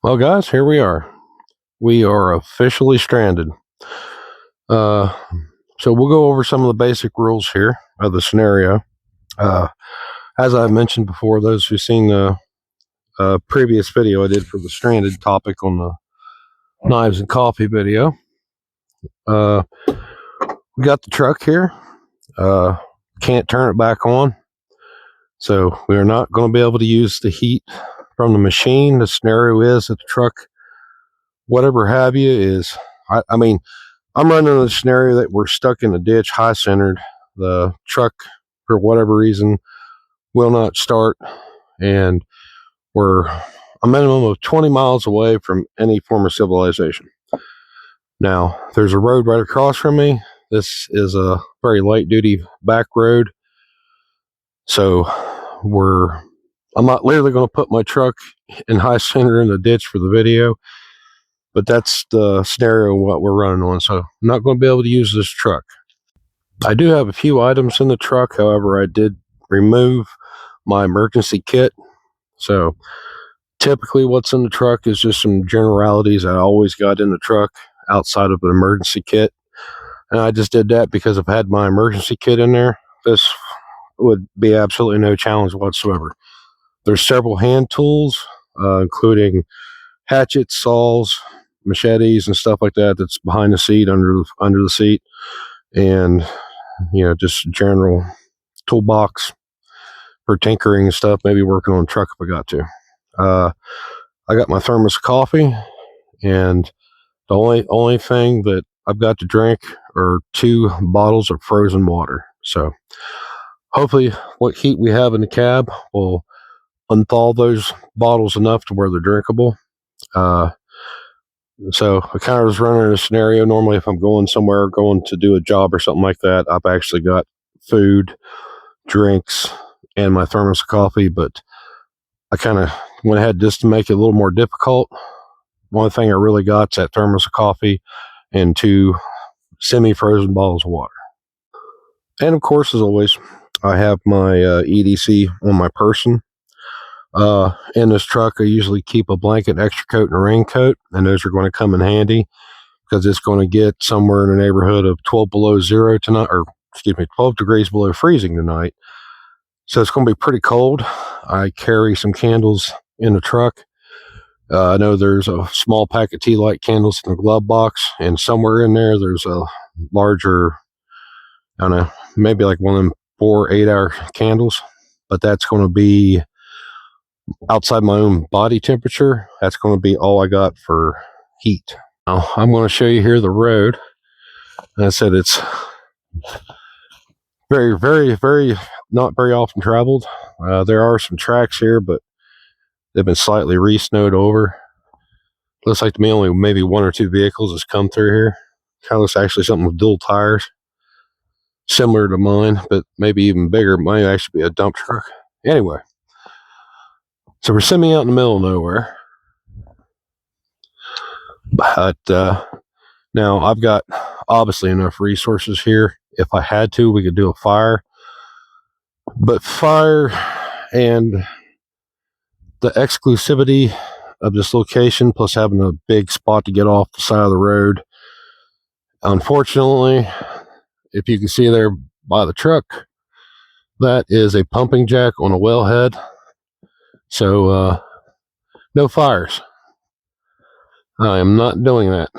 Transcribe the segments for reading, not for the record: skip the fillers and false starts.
Well, guys, here we are. We are officially stranded. Uh, so we'll go over some of the basic rules here of the scenario. Uh, as I mentioned before, those who've seen the previous video I did for the stranded topic on the knives and coffee video, we got the truck here. Can't turn it back on. So we are not going to be able to use the heat from the machine. The scenario is that the truck, whatever have you, is, I mean, I'm running a scenario that we're stuck in a ditch, high centered. The truck, for whatever reason, will not start, and we're a minimum of 20 miles away from any form of civilization. Now, there's a road right across from me. This is a very light duty back road. So I'm not literally going to put my truck in high center in the ditch for the video, but that's the scenario what we're running on. So I'm not going to be able to use this truck. I do have a few items in the truck. However, I did remove my emergency kit. So typically what's in the truck is just some generalities I always got in the truck outside of the emergency kit. And I just did that because I've had my emergency kit in there. This would be absolutely no challenge whatsoever. There's several hand tools, including hatchets, saws, machetes, and stuff like that. That's behind the seat, under the seat, and just general toolbox for tinkering and stuff. Maybe working on a truck if I got to. I got my thermos of coffee, and the only thing that I've got to drink are 2 bottles of frozen water. So hopefully what heat we have in the cab will unthaw those bottles enough to where they're drinkable. So I kind of was running a scenario. Normally, if I'm going somewhere, going to do a job or something like that, I've actually got food, drinks, and my thermos of coffee. But I kind of went ahead just to make it a little more difficult. One thing I really got is that thermos of coffee and 2 semi-frozen bottles of water. And of course, as always, I have my EDC on my person. In this truck, I usually keep a blanket, extra coat, and a raincoat, and those are going to come in handy because it's going to get somewhere in the neighborhood of 12 below zero tonight, or 12 degrees below freezing tonight. So it's going to be pretty cold. I carry some candles in the truck. I know there's a small pack of tea light candles in the glove box, and somewhere in there's a larger, I don't know, maybe like one of them 4 8-hour candles, but that's going to be outside my own body temperature. That's going to be all I got for heat. Now, I'm going to show you here the road. And I said it's very, very, very not very often traveled. There are some tracks here, but they've been slightly re-snowed over. Looks like to me only maybe 1 or 2 vehicles has come through here. Kind of looks actually something with dual tires, similar to mine, but maybe even bigger. It might actually be a dump truck. Anyway, so we're sitting out in the middle of nowhere. But now I've got obviously enough resources here. If I had to, we could do a fire. But fire and the exclusivity of this location, plus having a big spot to get off the side of the road, unfortunately, if you can see there by the truck, that is a pumping jack on a wellhead. So no fires. I am not doing that.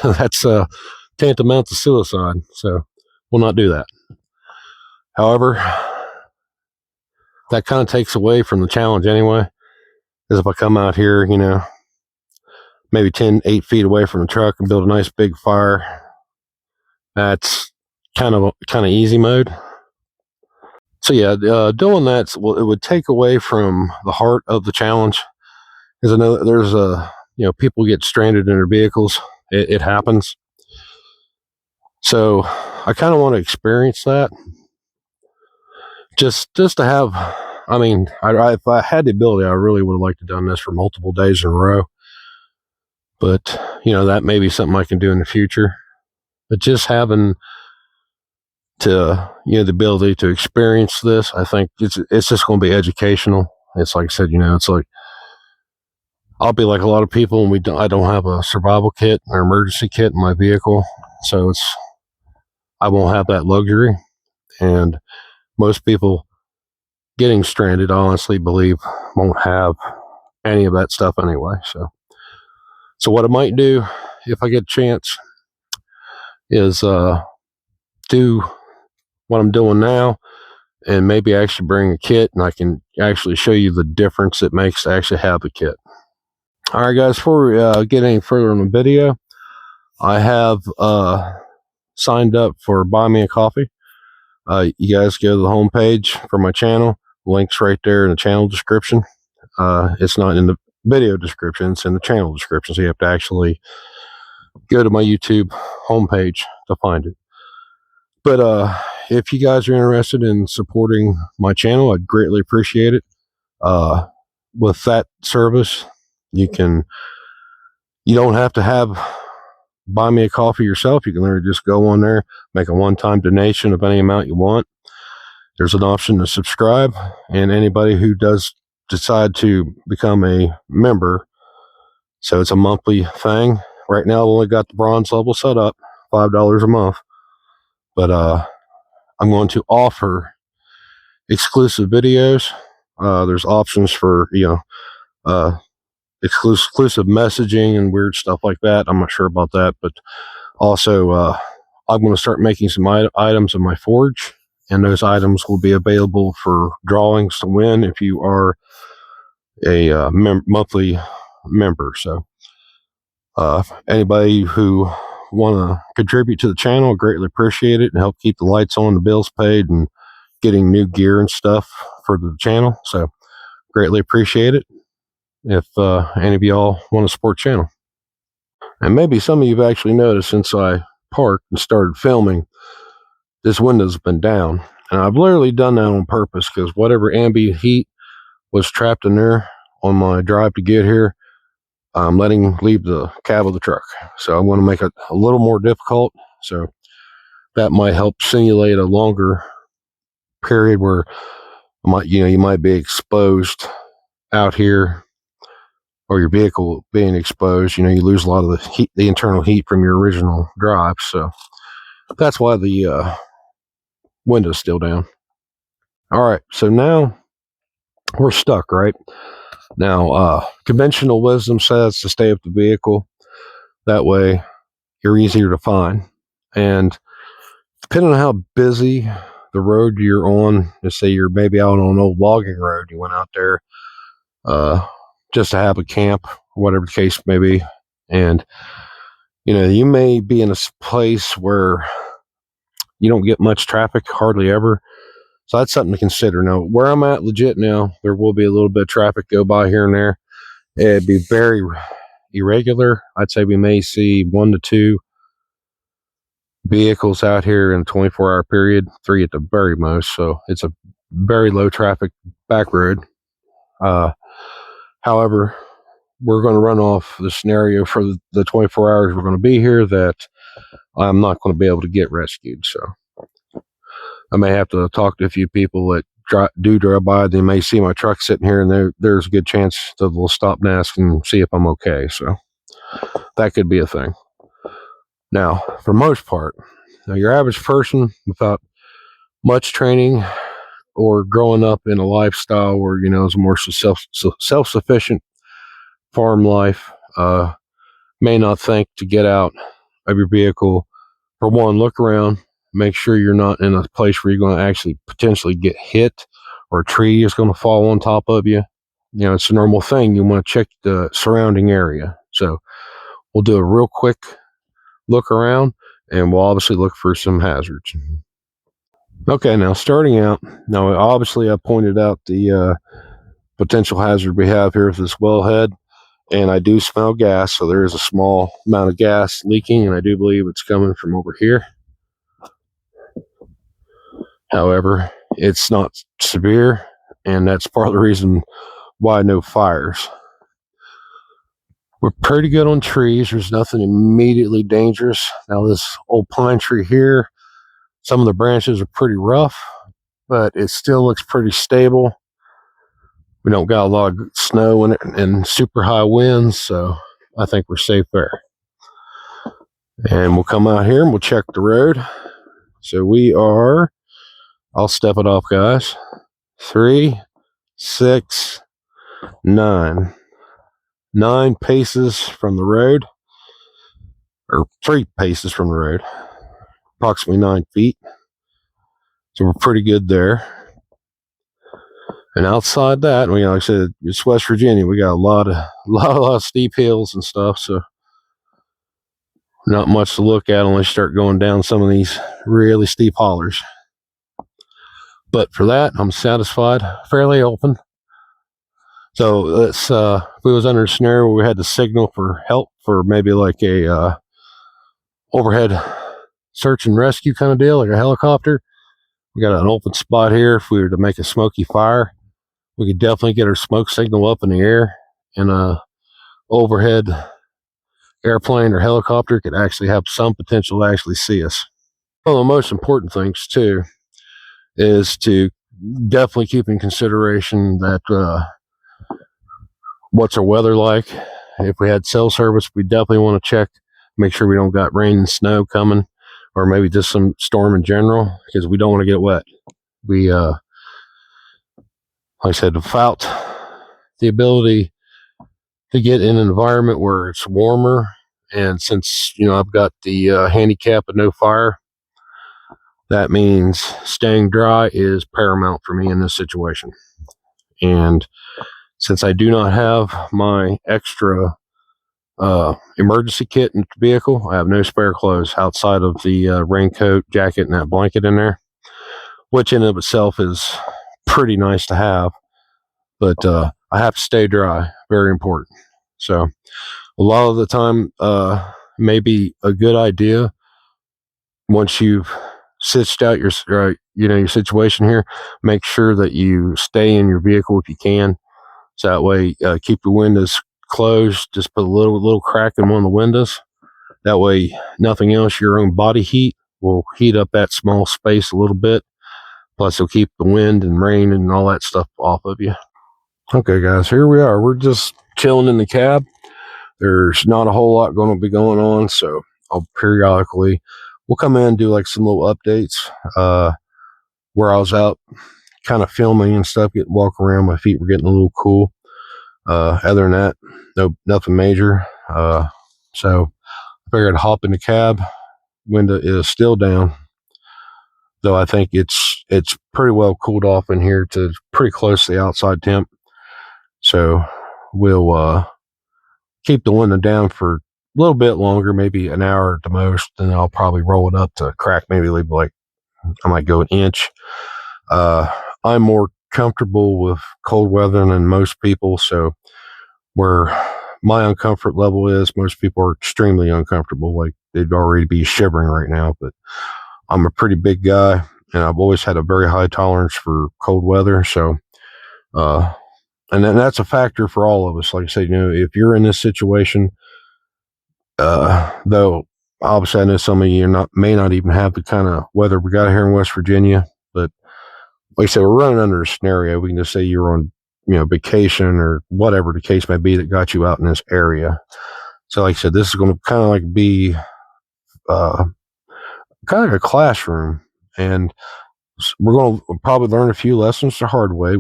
That's tantamount to suicide. So we'll not do that. However, that kind of takes away from the challenge anyway. Because if I come out here, maybe 8 feet away from the truck and build a nice big fire, that's kind of easy mode. So yeah, doing that, it would take away from the heart of the challenge. Because I know there's people get stranded in their vehicles. It happens. So I kind of want to experience that. Just to have, if I had the ability, I really would have liked to have done this for multiple days in a row. But, that may be something I can do in the future. But just having to, the ability to experience this, I think it's just going to be educational. It's like I said, it's like I'll be like a lot of people, and I don't have a survival kit or emergency kit in my vehicle, so I won't have that luxury. And most people getting stranded, I honestly believe, won't have any of that stuff anyway. So what I might do if I get a chance is do what I'm doing now, and maybe actually bring a kit, and I can actually show you the difference it makes to actually have a kit. All right, guys, before we get any further in the video, I have signed up for Buy Me a Coffee. You guys go to the homepage for my channel. Links right there in the channel description. It's not in the video description, it's in the channel description, so you have to actually go to my YouTube homepage to find it. But if you guys are interested in supporting my channel, I'd greatly appreciate it. With that service, you don't have to buy me a coffee yourself. You can literally just go on there, make a one-time donation of any amount you want. There's an option to subscribe, and anybody who does decide to become a member, so it's a monthly thing. Right now, I've only got the bronze level set up, $5 a month. But I'm going to offer exclusive videos. There's options for exclusive messaging and weird stuff like that. I'm not sure about that, but also I'm going to start making some items in my forge, and those items will be available for drawings to win if you are a monthly member. So anybody who want to contribute to the channel, greatly appreciate it, and help keep the lights on, the bills paid, and getting new gear and stuff for the channel. So greatly appreciate it if any of y'all want to support the channel. And maybe some of you have actually noticed, since I parked and started filming, this window's been down, and I've literally done that on purpose, because whatever ambient heat was trapped in there on my drive to get here, I'm letting leave the cab of the truck. So I'm going to make it a little more difficult, so that might help simulate a longer period where you might be exposed out here, or your vehicle being exposed. You lose a lot of the heat, the internal heat from your original drive. So that's why the window's still down. All right, so now we're stuck, right? Now, conventional wisdom says to stay with the vehicle. That way you're easier to find. And depending on how busy the road you're on, let's say you're maybe out on an old logging road, you went out there just to have a camp, or whatever the case may be, and you may be in a place where you don't get much traffic, hardly ever. So that's something to consider. Now, where I'm at legit now, there will be a little bit of traffic go by here and there. It'd be very irregular. I'd say we may see 1 to 2 vehicles out here in a 24-hour period, 3 at the very most. So it's a very low traffic back road. However, we're going to run off the scenario for the 24 hours we're going to be here that I'm not going to be able to get rescued. So I may have to talk to a few people that drive by. They may see my truck sitting here, and there's a good chance that they'll stop and ask and see if I'm okay. So that could be a thing. Now, for most part, your average person without much training or growing up in a lifestyle where it's a more self-sufficient farm life, may not think to get out of your vehicle. For one, look around, make sure you're not in a place where you're going to actually potentially get hit, or a tree is going to fall on top of you. It's a normal thing. You want to check the surrounding area. So we'll do a real quick look around, and we'll obviously look for some hazards. Okay, now starting out, obviously I pointed out the potential hazard we have here with this wellhead, and I do smell gas. So there is a small amount of gas leaking, and I do believe it's coming from over here. However, it's not severe, and that's part of the reason why no fires. We're pretty good on trees. There's nothing immediately dangerous. Now, this old pine tree here, some of the branches are pretty rough, but it still looks pretty stable. We don't got a lot of snow and super high winds, so I think we're safe there. And we'll come out here and we'll check the road. So we are, I'll step it off, guys. 3, 6, 9. 9 paces from the road, or 3 paces from the road, approximately 9 feet. So we're pretty good there. And outside that, like I said, it's West Virginia. We got a lot of steep hills and stuff, so not much to look at unless you start going down some of these really steep hollers. But for that, I'm satisfied, fairly open. So let's if we was under a scenario where we had to signal for help for maybe like a overhead search and rescue kind of deal, like a helicopter. We got an open spot here. If we were to make a smoky fire, we could definitely get our smoke signal up in the air, and a overhead airplane or helicopter could actually have some potential to actually see us. One of the most important things too is to definitely keep in consideration that what's our weather like. If we had cell service, we definitely want to check, make sure we don't got rain and snow coming, or maybe just some storm in general, because we don't want to get wet. We like I said, without the ability to get in an environment where it's warmer, and since I've got the handicap of no fire, that means staying dry is paramount for me in this situation. And since I do not have my extra emergency kit in the vehicle, I have no spare clothes outside of the raincoat, jacket, and that blanket in there, which in and of itself is pretty nice to have. But I have to stay dry, very important. So a lot of the time, may be a good idea once you've stitched out your your situation here. Make sure that you stay in your vehicle if you can, so that way keep the windows closed. Just put a little crack in one of the windows. That way, nothing else, your own body heat will heat up that small space a little bit. Plus, it'll keep the wind and rain and all that stuff off of you. Okay, guys, here we are. We're just chilling in the cab. There's not a whole lot going to be going on, so I'll periodically we'll come in and do like some little updates. Where I was out kind of filming and stuff, getting walk around, my feet were getting a little cool. Other than that, nothing major. So I figured I'd hop in the cab. Window is still down, though I think it's pretty well cooled off in here to pretty close to the outside temp. So we'll keep the window down for a little bit longer, maybe an hour at the most, then I'll probably roll it up to crack, maybe leave like I might go an inch. I'm more comfortable with cold weather than most people, so where my uncomfort level is, most people are extremely uncomfortable, like they'd already be shivering right now. But I'm a pretty big guy, and I've always had a very high tolerance for cold weather. So, and then that's a factor for all of us. Like I said, if you're in this situation, though obviously I know some of you may not even have the kind of weather we got here in West Virginia, but like I said, we're running under a scenario. We can just say you're on, vacation or whatever the case may be that got you out in this area. So like I said, this is going to kind of like be kind of like a classroom, and we're going to probably learn a few lessons the hard way,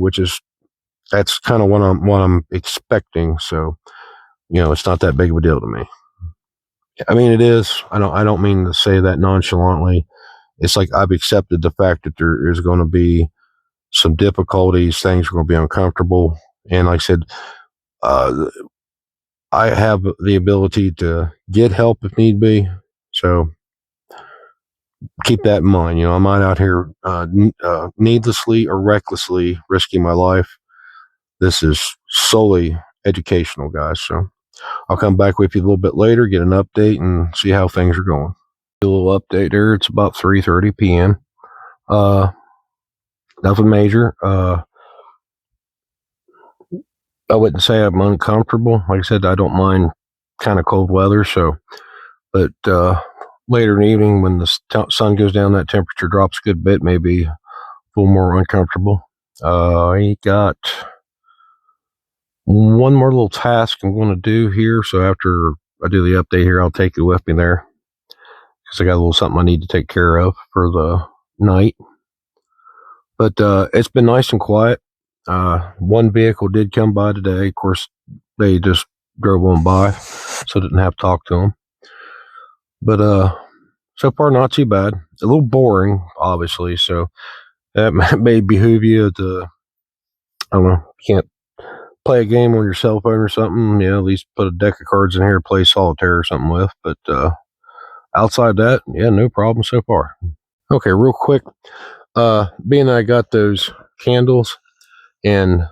that's kind of what I'm expecting. So, it's not that big of a deal to me. I mean, it is. I don't mean to say that nonchalantly. It's like I've accepted the fact that there is going to be some difficulties. Things are going to be uncomfortable. And like I said, I have the ability to get help if need be. So keep that in mind. I'm not out here needlessly or recklessly risking my life. This is solely educational, guys. So I'll come back with you a little bit later, get an update, and see how things are going. A little update there. It's about 3:30 p.m. Nothing major. I wouldn't say I'm uncomfortable. Like I said, I don't mind kind of cold weather. So, but later in the evening, when the sun goes down, that temperature drops a good bit, maybe a little more uncomfortable. I got one more little task I'm going to do here. So after I do the update here, I'll take you with me there, because I got a little something I need to take care of for the night. But it's been nice and quiet. One vehicle did come by today. Of course, they just drove on by, so I didn't have to talk to them. But so far, not too bad. A little boring, obviously, so that may behoove you to, I don't know, you can't play a game on your cell phone or something, at least put a deck of cards in here to play solitaire or something with. But outside that, no problem so far. Okay, real quick, being that I got those candles and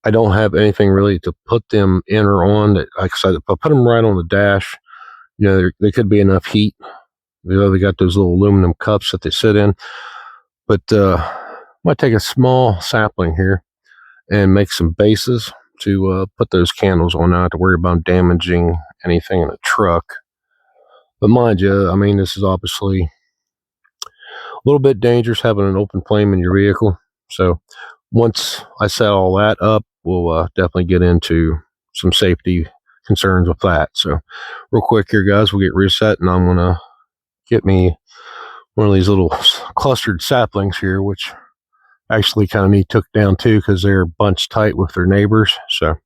I don't have anything really to put them in or on, that, like I said, if I put them right on the dash, there could be enough heat. They got those little aluminum cups that they sit in. But I might take a small sapling here and make some bases to put those candles on. Not to worry about damaging anything in the truck. But mind you, I mean, this is obviously a little bit dangerous having an open flame in your vehicle. So once I set all that up, we'll definitely get into some safety concerns with that. So real quick here, guys, we'll get reset, and I'm going to get me one of these little clustered saplings here, which actually kind of need took down too, because they're bunched tight with their neighbors. So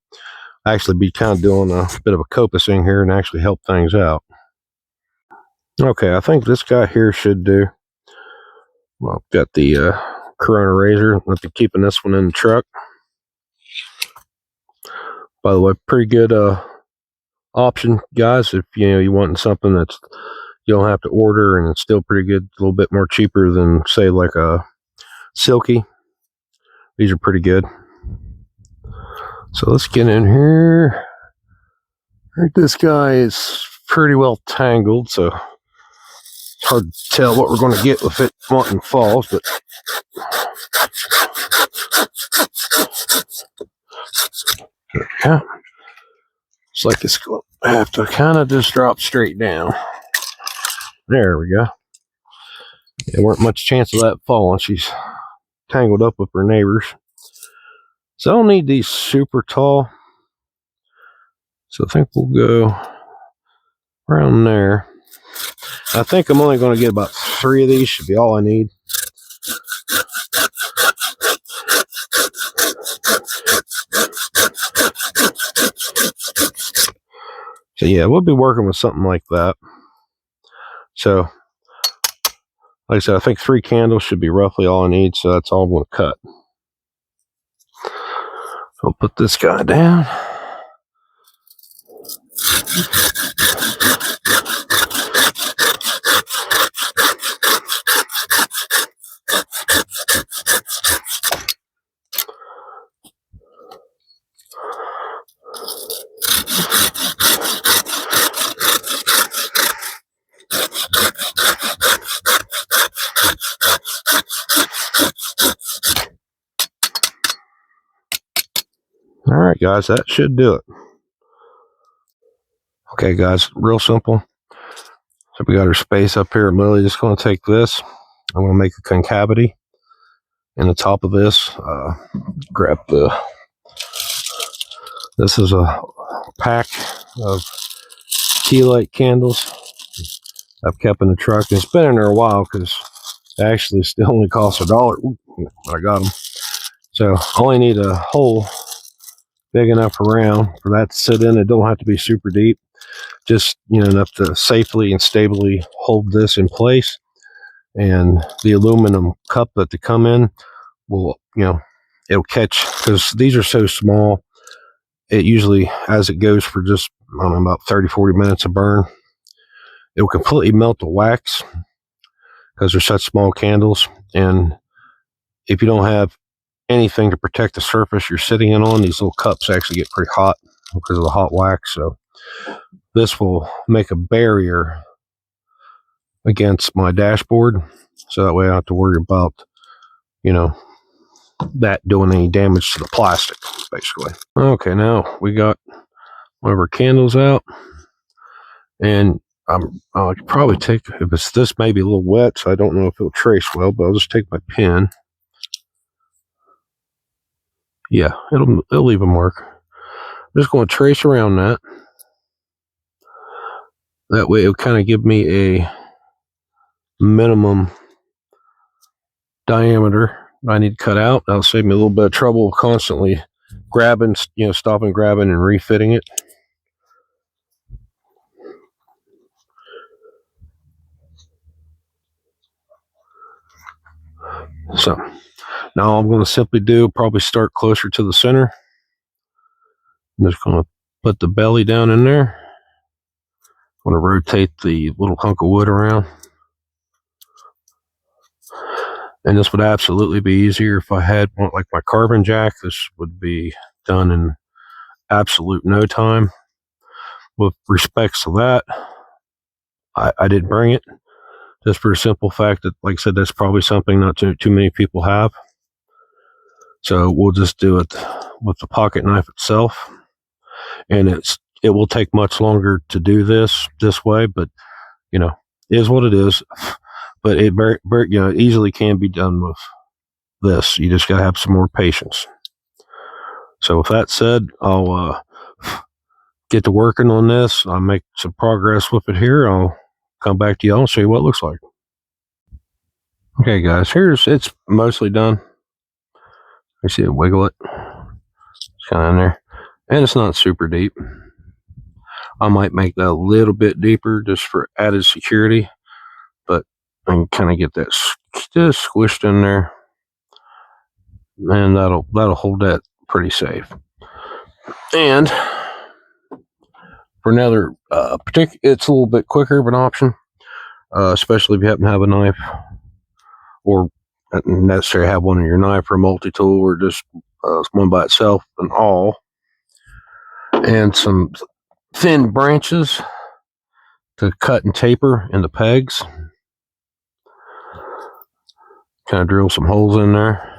I actually be kind of doing a bit of a copicing here and actually help things out. Okay, I think this guy here should do. Well, got the Corona razor. I'll be keeping this one in the truck. By the way, pretty good option, guys, if you want something that's you don't have to order and it's still pretty good, a little bit more cheaper than, say, like a Silky. These are pretty good. So let's get in here. This guy is pretty well tangled, so it's hard to tell what we're going to get with it wanting falls, but yeah, it's like it's going to have to kind of just drop straight down. There we go. There weren't much chance of that falling. She's tangled up with her neighbors. So I don't need these super tall. So I think we'll go around there. I think I'm only going to get about 3 of these. Should be all I need. So yeah, we'll be working with something like that. So, like I said, I think 3 candles should be roughly all I need. So that's all I'm going to cut. So I'll put this guy down. All right, guys, that should do it. Okay, guys, real simple. So we got our space up here. I'm literally just going to take this. I'm going to make a concavity in the top of this. Grab the. This is a pack of key light candles I've kept in the truck. It's been in there a while because they actually still only cost $1. But I got them. So I only need a hole big enough around for that to sit in. It don't have to be super deep. Just enough to safely and stably hold this in place. And the aluminum cup that they come in will, it'll catch, because these are so small. It usually, as it goes for just, I don't know, about 30-40 minutes of burn, it will completely melt the wax because they're such small candles. And if you don't have anything to protect the surface you're sitting in on, these little cups actually get pretty hot because of the hot wax. So this will make a barrier against my dashboard, so that way I don't have to worry about, that doing any damage to the plastic, basically. Okay, now we got one of our candles out, and I'll probably take, if it's this may be a little wet, so I don't know if it'll trace well, but I'll just take my pen. Yeah, it'll leave a mark. I'm just going to trace around that. That way it'll kind of give me a minimum diameter I need to cut out. That'll save me a little bit of trouble constantly grabbing, stopping, grabbing, and refitting it. So now all I'm going to simply do, probably start closer to the center. I'm just going to put the belly down in there. I'm going to rotate the little hunk of wood around. And this would absolutely be easier if I had one like my carbon jack. This would be done in absolute no time. With respects to that, I didn't bring it just for the simple fact that, like I said, that's probably something not too many people have. So we'll just do it with the pocket knife itself. And it will take much longer to do this way, but it is what it is. But it easily can be done with this. You just got to have some more patience. So with that said, I'll get to working on this. I'll make some progress with it here. I'll come back to y'all and show you what it looks like. Okay, guys, it's mostly done. You see it wiggle it. It's kind of in there. And it's not super deep. I might make that a little bit deeper just for added security. But I can kind of get that just squished in there. And that'll hold that pretty safe. And for another it's a little bit quicker of an option, especially if you happen to have a knife, or not necessarily have one in your knife or a multi-tool, or just one by itself, an awl, and some thin branches to cut and taper into pegs. Kind of drill some holes in there.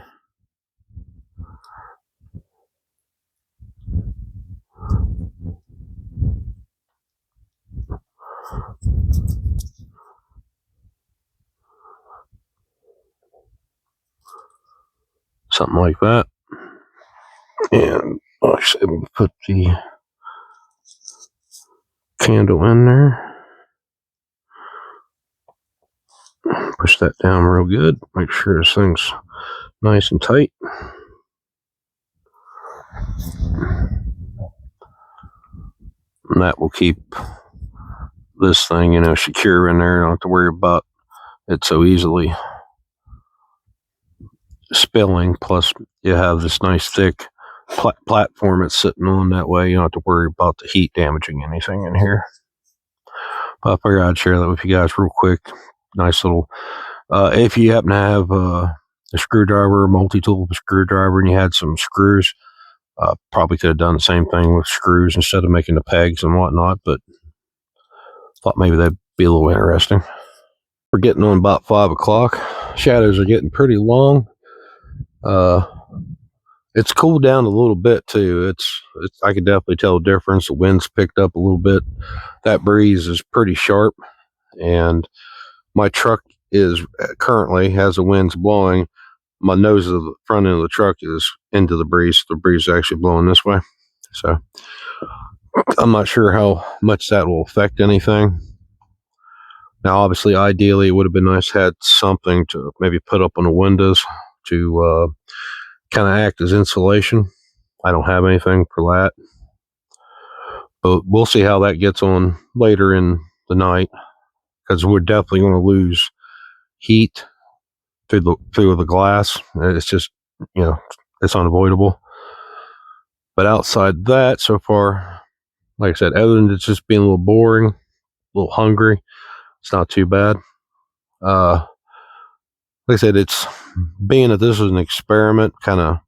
Something like that. And like I said, we'll put the candle in there. Push that down real good. Make sure this thing's nice and tight. And that will keep this thing, secure in there. Don't have to worry about it so easily spilling. Plus, you have this nice thick platform it's sitting on. That way, you don't have to worry about the heat damaging anything in here. But I figured I'd share that with you guys real quick. Nice little. If you happen to have a screwdriver, multi-tool screwdriver, and you had some screws, probably could have done the same thing with screws instead of making the pegs and whatnot. But thought maybe that'd be a little interesting. We're getting on about 5 o'clock. Shadows are getting pretty long. It's cooled down a little bit too. It's I can definitely tell a difference. The wind's picked up a little bit. That breeze is pretty sharp, and my truck is currently, as the wind's blowing, my nose of the front end of the truck is into the breeze. The breeze is actually blowing this way. So I'm not sure how much that will affect anything. Now, obviously, ideally, it would have been nice to have something to maybe put up on the windows to kind of act as insulation. I don't have anything for that. But we'll see how that gets on later in the night, because we're definitely going to lose heat through the glass. It's just, it's unavoidable. But outside that, so far, like I said, other than it's just being a little boring, a little hungry, it's not too bad. Like I said, it's being that this is an experiment, kind of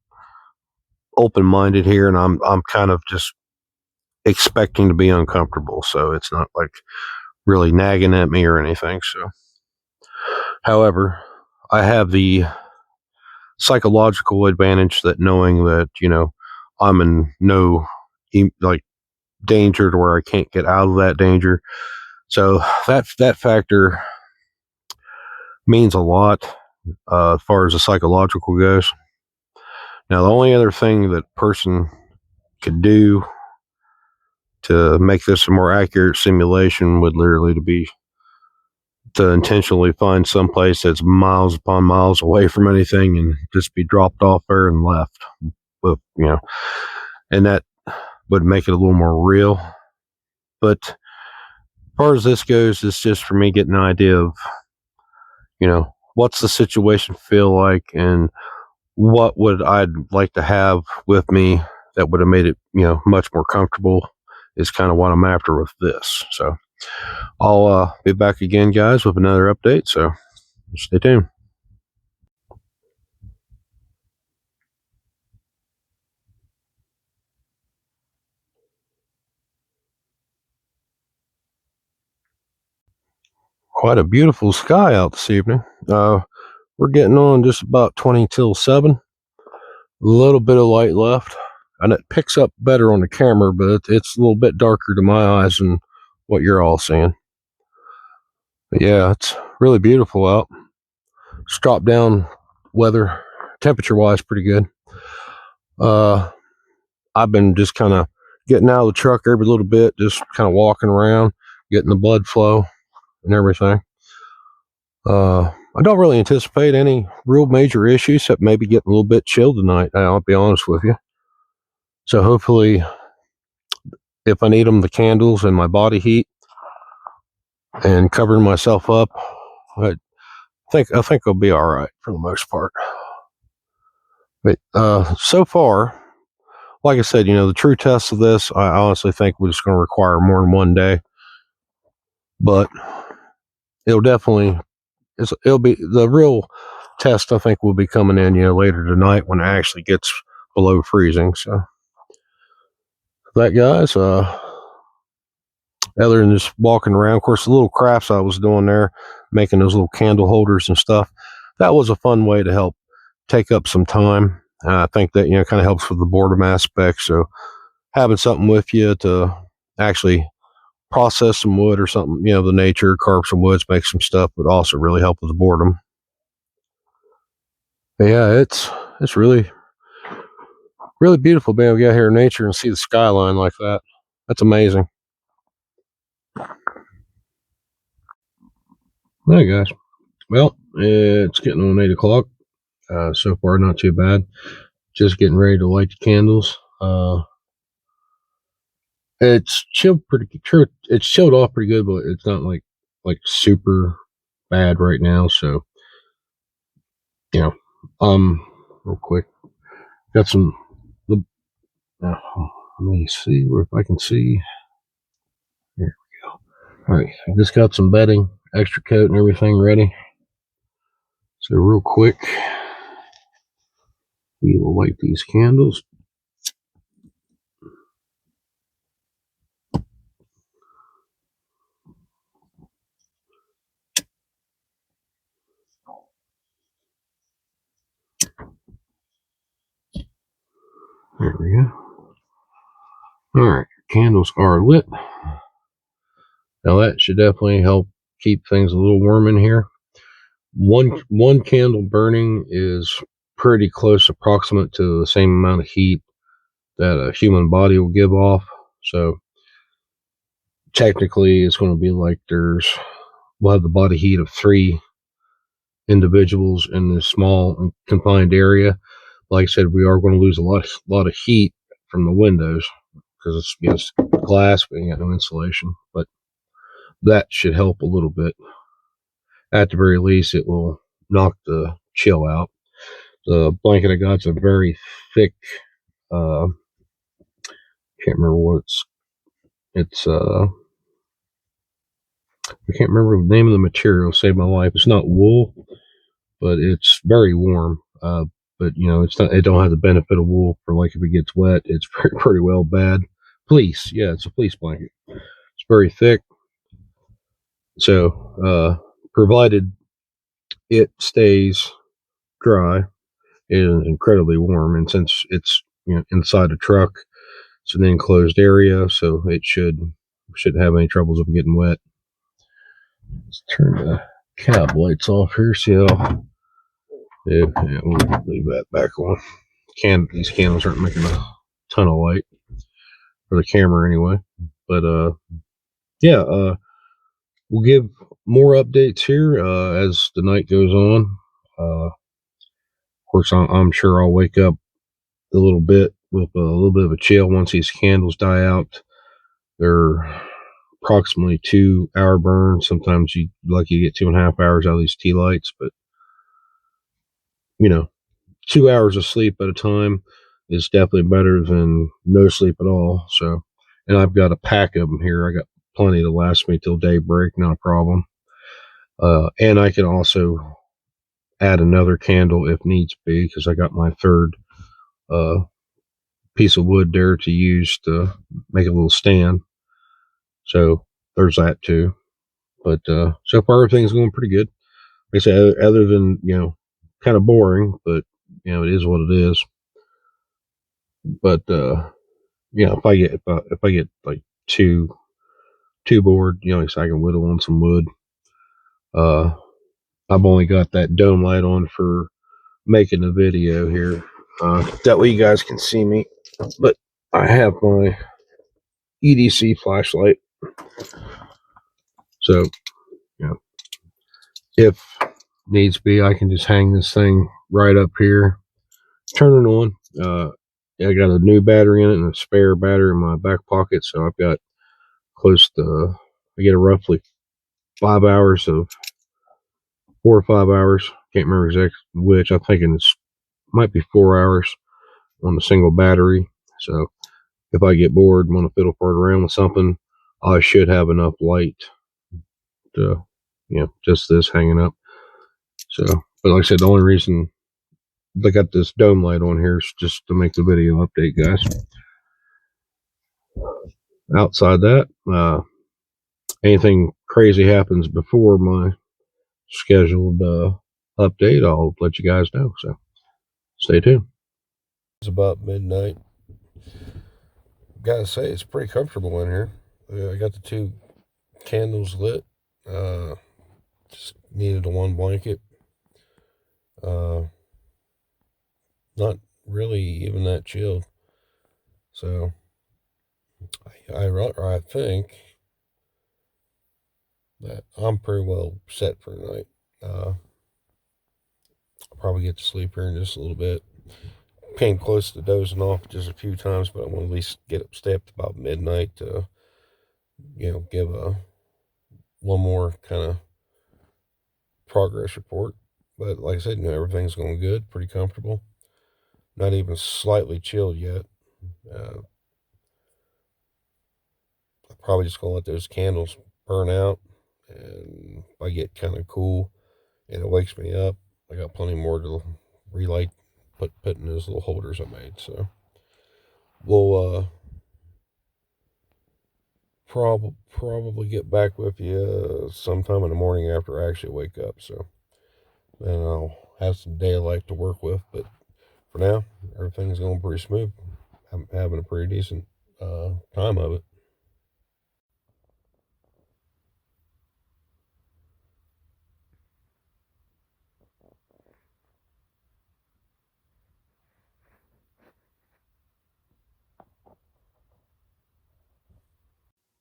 open-minded here, and I'm kind of just expecting to be uncomfortable, so it's not like really nagging at me or anything. So, however, I have the psychological advantage that knowing that I'm in no danger to where I can't get out of that danger. So that factor means a lot as far as the psychological goes. Now, the only other thing that person could do to make this a more accurate simulation would literally be to intentionally find some place that's miles upon miles away from anything and just be dropped off there and left with, and that would make it a little more real. But as far as this goes, it's just for me getting an idea of, what's the situation feel like and what would I'd like to have with me that would have made it, much more comfortable is kind of what I'm after with this. So I'll be back again, guys, with another update. So stay tuned. Quite a beautiful sky out this evening. We're getting on just about 20 till 7. A little bit of light left, and it picks up better on the camera, but it's a little bit darker to my eyes than what you're all seeing. But yeah, it's really beautiful out. It's dropped down weather, temperature-wise, pretty good. I've been just kind of getting out of the truck every little bit, just kind of walking around, getting the blood flow and everything. I don't really anticipate any real major issues, except maybe getting a little bit chilled tonight. I'll be honest with you. So hopefully, if I need them, the candles and my body heat and covering myself up, I think I'll be all right for the most part. But so far, like I said, the true test of this, I honestly think we're just going to require more than one day. But it'll be the real test. I think will be coming in, later tonight when it actually gets below freezing. So that, guys, other than just walking around, of course, the little crafts I was doing there, making those little candle holders and stuff, that was a fun way to help take up some time. I think that, kind of helps with the boredom aspect. So having something with you to actually process some wood or something, the nature, carve some woods, make some stuff would also really help with the boredom. But yeah, it's really, really beautiful being able to get out here in nature and see the skyline like that. That's amazing. All right, guys. Well, it's getting on 8 o'clock. So far, not too bad. Just getting ready to light the candles. It's chilled It's chilled off pretty good, but it's not like super bad right now. So, real quick, got some. Let me see if I can see. Here we go. All right, I just got some bedding, extra coat, and everything ready. So real quick, we will light these candles. There we go. All right, candles are lit. Now that should definitely help keep things a little warm in here. One candle burning is pretty close, approximate to the same amount of heat that a human body will give off. So technically, it's going to be like we'll have the body heat of 3 individuals in this small and confined area. Like I said, we are going to lose a lot of heat from the windows because it's glass, we ain't got no insulation, but that should help a little bit. At the very least, it will knock the chill out. The blanket I got's a very thick, can't remember what it's I can't remember the name of the material, saved my life. It's not wool, but it's very warm. But it don't have the benefit of wool for like if it gets wet, it's pretty well bad. Fleece, yeah, it's a fleece blanket. It's very thick. So, provided it stays dry, it is incredibly warm. And since it's inside a truck, it's an enclosed area, so it shouldn't have any troubles of getting wet. Let's turn the cab lights off here. See how? Yeah, we'll leave that back on. These candles aren't making a ton of light. for the camera anyway. But yeah, we'll give more updates here as the night goes on. Of course, I'm sure I'll wake up a little bit with a little bit of a chill once these candles die out. They're approximately 2-hour burn. Sometimes you get 2.5 hours out of these tea lights, but 2 hours of sleep at a time is definitely better than no sleep at all. So, and I've got a pack of them here. I got plenty to last me till daybreak, not a problem. And I can also add another candle if needs be, because I got my third piece of wood there to use to make a little stand. So there's that too. But so far everything's going pretty good. Like I said, other than kind of boring, but it is what it is. But if I get like too bored, so I can whittle on some wood. I've only got that dome light on for making the video here. That way you guys can see me. But I have my EDC flashlight. So, if needs be, I can just hang this thing right up here, turn it on. I got a new battery in it and a spare battery in my back pocket, so I've got I get a roughly 5 hours of 4 or 5 hours. Can't remember exactly which. I'm thinking it might be 4 hours on a single battery. So if I get bored and want to fiddle fart around with something, I should have enough light to, just this hanging up. So, but like I said, the only reason I got this dome light on here is just to make the video update, guys. Outside that, anything crazy happens before my scheduled update, I'll let you guys know. So stay tuned. It's about midnight. Gotta say, it's pretty comfortable in here. I got the 2 candles lit. Just needed a 1 blanket. Not really even that chilled. So I think that I'm pretty well set for the night. I'll probably get to sleep here in just a little bit. Came close to dozing off just a few times, but I want to at least stay up to about midnight to, give one more kind of progress report. But like I said, everything's going good, pretty comfortable. Not even slightly chilled yet. I'm probably just going to let those candles burn out, and if I get kind of cool and it wakes me up, I got plenty more to relight, put in those little holders I made. So we'll probably get back with you sometime in the morning after I actually wake up. So then I'll have some daylight to work with. But for now, everything's going pretty smooth. I'm having a pretty decent time of it.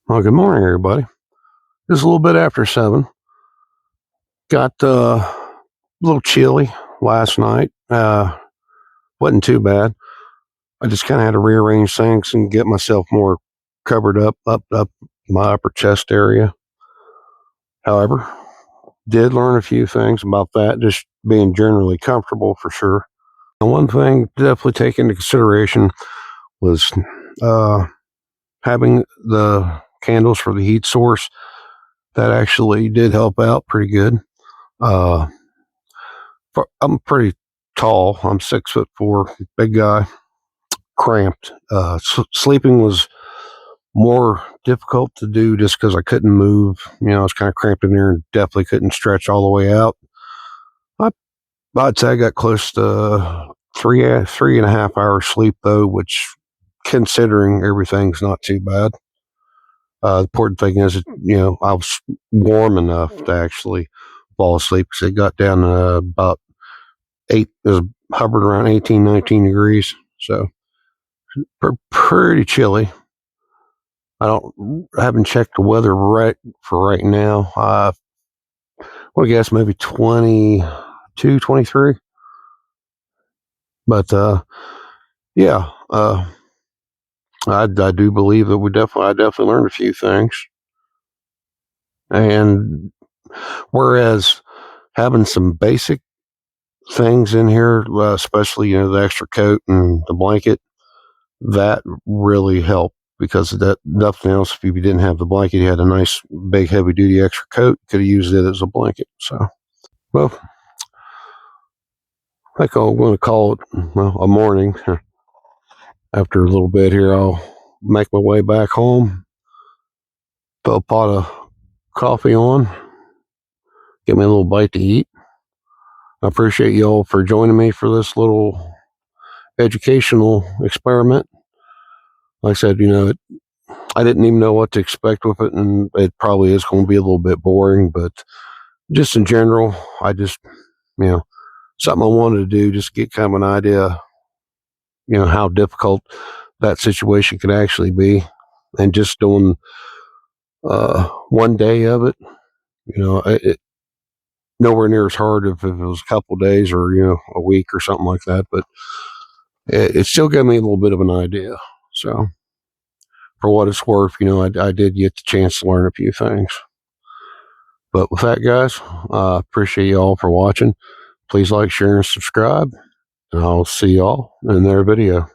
Well, good morning, everybody. Just a little bit after 7. Got a little chilly last night. Wasn't too bad. I just kind of had to rearrange things and get myself more covered up my upper chest area. However, did learn a few things about that, just being generally comfortable for sure. And one thing to definitely take into consideration was having the candles for the heat source. That actually did help out pretty good. I'm pretty tall. I'm 6'4", big guy, cramped. Sleeping was more difficult to do just because I couldn't move. I was kind of cramped in there and definitely couldn't stretch all the way out. I'd say I got close to 3.5 hours sleep though, which considering everything's not too bad. The important thing is, I was warm enough to actually fall asleep because it got down to about 8. It was hovered around 18, 19 degrees. So pretty chilly. I haven't checked the weather for right now. I would guess maybe 22, 23. But yeah, I do believe that I definitely learned a few things. And whereas having some basic things in here, especially the extra coat and the blanket, that really helped because that nothing else. If you didn't have the blanket, you had a nice big heavy duty extra coat. Could have used it as a blanket. So, well, I think I'm going to call it a morning. After a little bit here, I'll make my way back home, put a pot of coffee on, get me a little bite to eat. I appreciate you all for joining me for this little educational experiment. Like I said, I didn't even know what to expect with it, and it probably is going to be a little bit boring, but just in general, I just, something I wanted to do, just get kind of an idea, how difficult that situation could actually be. And just doing one day of it, nowhere near as hard if it was a couple of days or, a week or something like that, but it still gave me a little bit of an idea. So, for what it's worth, I did get the chance to learn a few things. But with that, guys, I appreciate you all for watching. Please like, share, and subscribe. And I'll see y'all in their video.